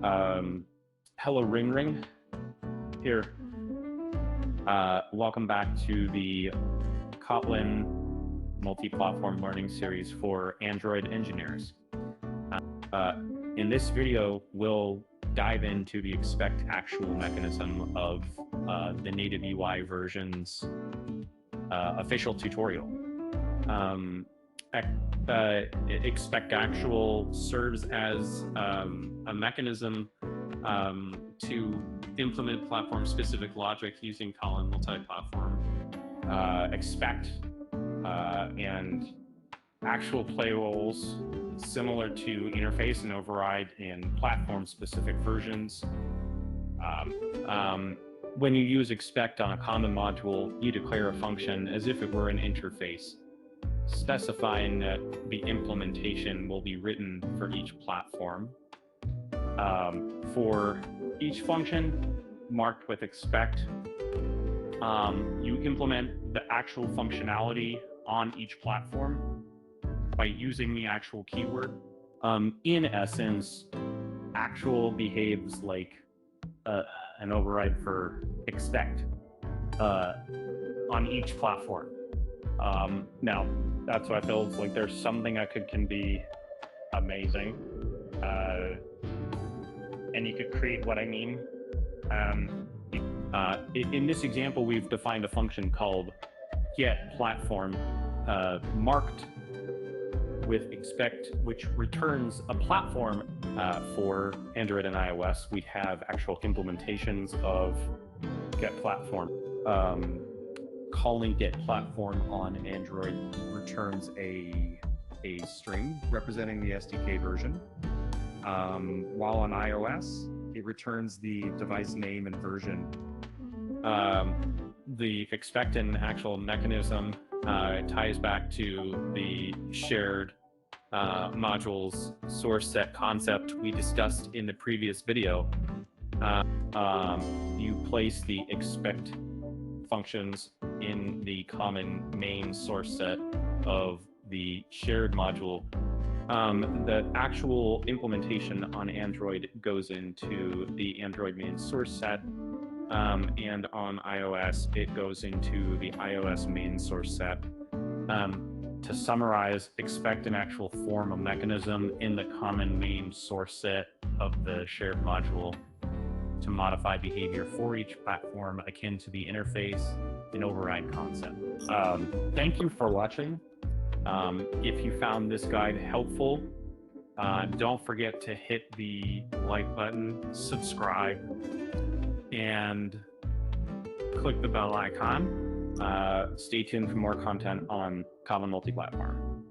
Hello, RingRing here. Welcome back to the Kotlin Multiplatform learning series for Android engineers. In this video, we'll dive into the expect actual mechanism of the native UI version's official tutorial. Expect actual serves as a mechanism to implement platform-specific logic using Kotlin Multiplatform. Expect and actual play roles similar to interface and override in platform-specific versions. When you use expect on a common module, you declare a function as if it were an interface, specifying that the implementation will be written for each platform. For each function marked with expect, you implement the actual functionality on each platform by using the actual keyword. In essence, actual behaves like an override for expect on each platform. Now, that's why it feels like there's something that can be amazing. And you could create what I mean. In this example, we've defined a function called getPlatform marked with expect, which returns a platform. For Android and iOS, we have actual implementations of getPlatform. Calling getPlatform on Android returns a string representing the SDK version, while on iOS it returns the device name and version. The expect and actual mechanism ties back to the shared modules source set concept we discussed in the previous video. You place the expect functions in the common main source set of the shared module. The actual implementation on Android goes into the Android main source set, and on iOS it goes into the iOS main source set. To summarize, expect an actual form of mechanism in the common main source set of the shared module to modify behavior for each platform akin to the interface and override concept. Thank you for watching. If you found this guide helpful, don't forget to hit the like button, subscribe, and click the bell icon. Stay tuned for more content on Kotlin Multiplatform.